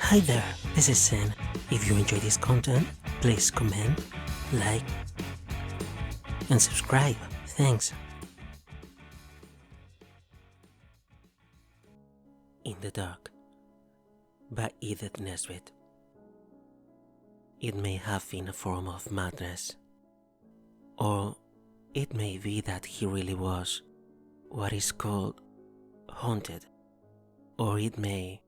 Hi there, this is Syn. If you enjoy this content, please comment, like, and subscribe. Thanks. In the Dark by Nesbit. It may have been a form of madness, or it may be that he really was what is called haunted, or it may,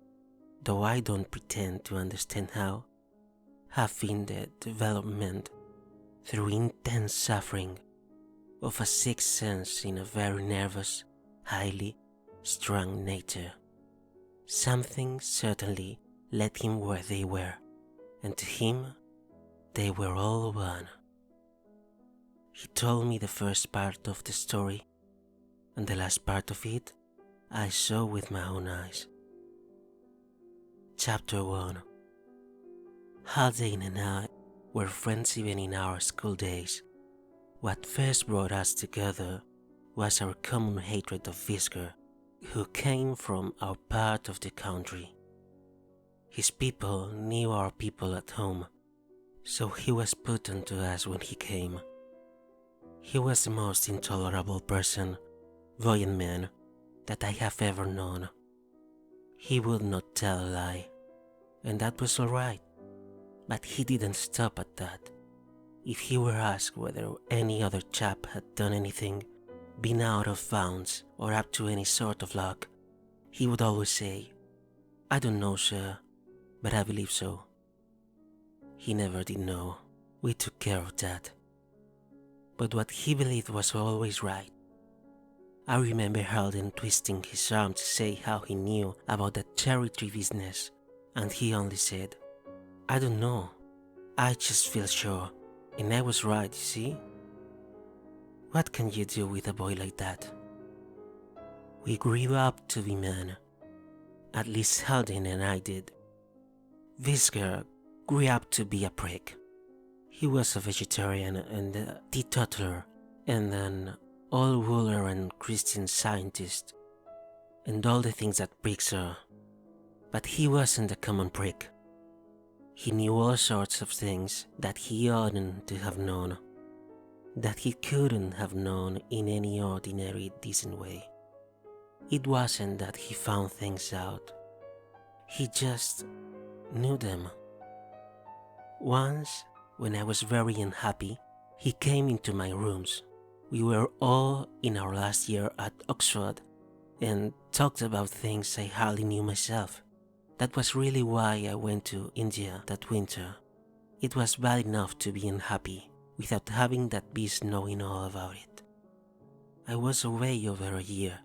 though I don't pretend to understand how, have been the development through intense suffering of a sixth sense in a very nervous, highly strung nature. Something certainly led him where they were, and to him they were all one. He told me the first part of the story, and the last part of it I saw with my own eyes. Chapter 1. Haldane and I were friends even in our school days. What first brought us together was our common hatred of Whisker, who came from our part of the country. His people knew our people at home, so he was put onto us when he came. He was the most intolerable person, boy and man, that I have ever known. He would not tell a lie, and that was all right, but he didn't stop at that. If he were asked whether any other chap had done anything, been out of bounds or up to any sort of luck, he would always say, "I don't know, sir, but I believe so." He never did know. We took care of that. But what he believed was always right. I remember Haldane twisting his arm to say how he knew about that cherry tree business, and he only said, "I don't know, I just feel sure, and I was right, you see?" What can you do with a boy like that? We grew up to be men. At least Haldane and I did. Whisker grew up to be a prick. He was a vegetarian and a teetotaler, and an all-wooler and Christian Scientist, and all the things that pricks are. But he wasn't a common prick. He knew all sorts of things that he oughtn't to have known, that he couldn't have known in any ordinary, decent way. It wasn't that he found things out. He just knew them. Once, when I was very unhappy, he came into my rooms. We were all in our last year at Oxford and talked about things I hardly knew myself. That was really why I went to India that winter. It was bad enough to be unhappy without having that beast knowing all about it. I was away over a year.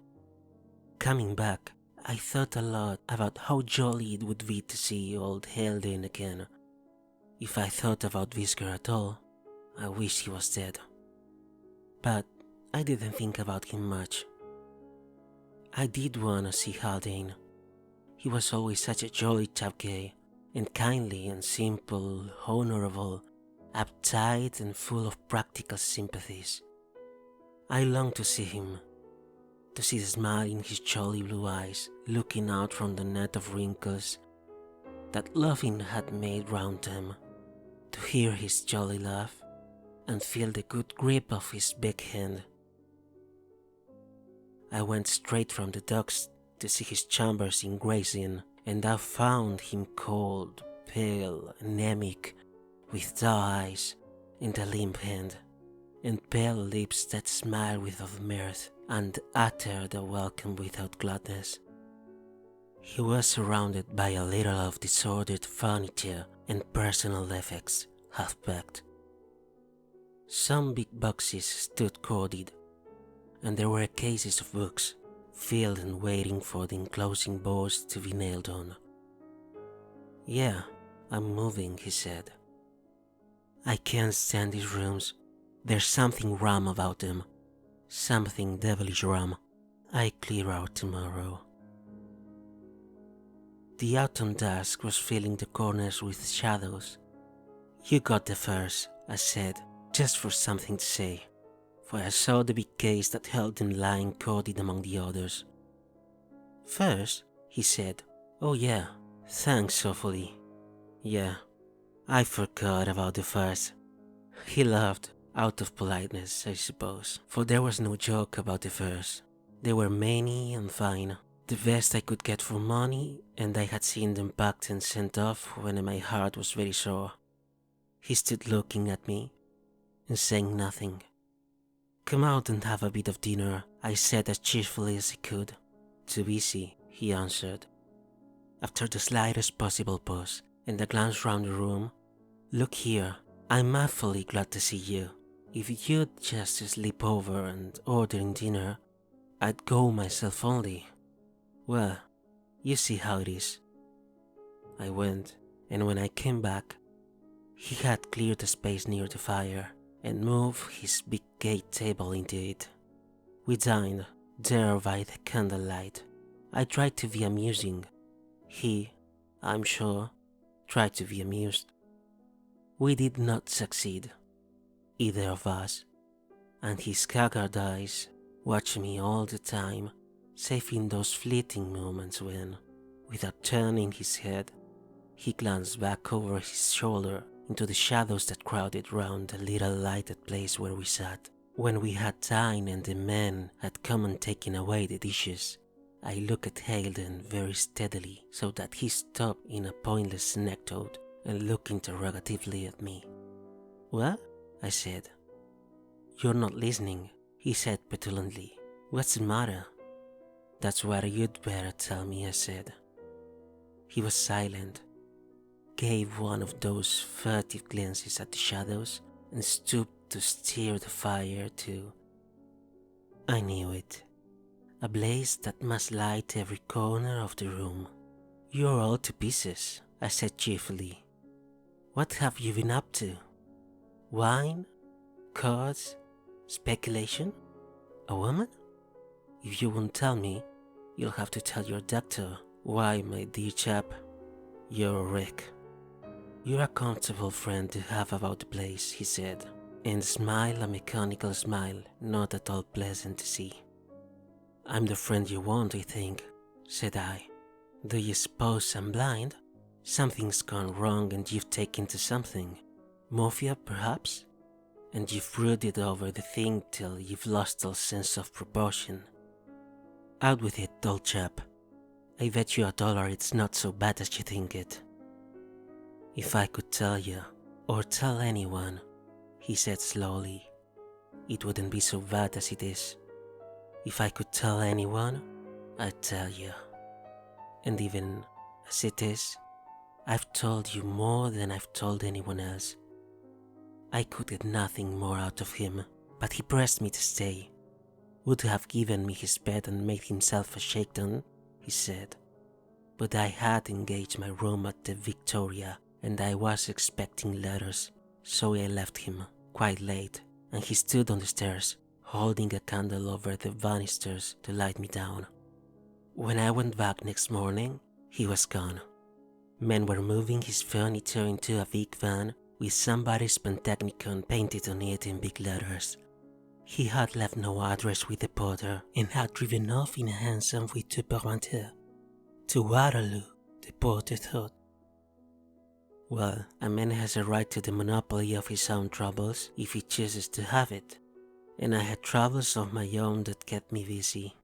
Coming back, I thought a lot about how jolly it would be to see old Haldane again. If I thought about Whisker at all, I wished he was dead. But I didn't think about him much. I did want to see Haldane. He was always such a jolly chap, gay and kindly and simple, honorable, uptight and full of practical sympathies. I longed to see him, to see the smile in his jolly blue eyes looking out from the net of wrinkles that loving had made round them, to hear his jolly laugh and feel the good grip of his big hand. I went straight from the docks to see his chambers in Gray's Inn, and I found him cold, pale, anemic, with dull eyes and a limp hand, and pale lips that smiled without mirth and uttered a welcome without gladness. He was surrounded by a litter of disordered furniture and personal effects, half-packed. Some big boxes stood corded, and there were cases of books, filled and waiting for the enclosing boards to be nailed on. "Yeah, I'm moving," he said. "I can't stand these rooms. There's something rum about them. Something devilish rum. I clear out tomorrow." The autumn dusk was filling the corners with shadows. "You got the first," I said, just for something to say, for I saw the big case that held them lying corded among the others. "First," he said, "oh yeah, Thanks awfully. Yeah, I forgot about the farce. He laughed, out of politeness, I suppose, for there was no joke about the fares. They were many and fine, the best I could get for money, and I had seen them packed and sent off when my heart was very sore. He stood looking at me and saying nothing. "Come out and have a bit of dinner," I said as cheerfully as I could. "Too busy," he answered. After the slightest possible pause and a glance round the room, "Look here, I'm awfully glad to see you. If you'd just sleep over and order dinner, I'd go myself only. Well, you see how it is." I went, and when I came back, he had cleared a space near the fire and moved his big gate table into it. We dined there by the candlelight. I tried to be amusing. He, I'm sure, tried to be amused. We did not succeed, either of us, and his haggard eyes watched me all the time, save in those fleeting moments when, without turning his head, he glanced back over his shoulder into the shadows that crowded round the little lighted place where we sat. When we had dined and the men had come and taken away the dishes, I looked at Hayden very steadily so that he stopped in a pointless anecdote and looked interrogatively at me. "What?" I said. "You're not listening," he said petulantly. "What's the matter?" "That's what you'd better tell me," I said. He was silent, gave one of those furtive glances at the shadows, and stooped to stir the fire too. I knew it. A blaze that must light every corner of the room. "You're all to pieces," I said cheerfully. "What have you been up to? Wine? Cards? Speculation? A woman? If you won't tell me, you'll have to tell your doctor. Why, my dear chap, you're a wreck." "You're a comfortable friend to have about the place," he said, and smiled a mechanical smile not at all pleasant to see. "I'm the friend you want, I think," said I. "Do you suppose I'm blind? Something's gone wrong and you've taken to something. Mafia, perhaps? And you've brooded over the thing till you've lost all sense of proportion. Out with it, old chap. I bet you $1 it's not so bad as you think it." "If I could tell you, or tell anyone," he said slowly, "it wouldn't be so bad as it is. If I could tell anyone, I'd tell you. And even as it is, I've told you more than I've told anyone else. I could get nothing more out of him, but he pressed me to stay. Would have given me his bed and made himself a shakedown," he said. "But I had engaged my room at the Victoria, and I was expecting letters, so I left him quite late, and he stood on the stairs, holding a candle over the banisters to light me down. When I went back next morning, he was gone. Men were moving his furniture into a big van with somebody's Pantechnicon painted on it in big letters. He had left no address with the porter and had driven off in a hansom with two portmanteaux. To Waterloo, the porter thought. Well, a man has a right to the monopoly of his own troubles if he chooses to have it, and I had troubles of my own that kept me busy.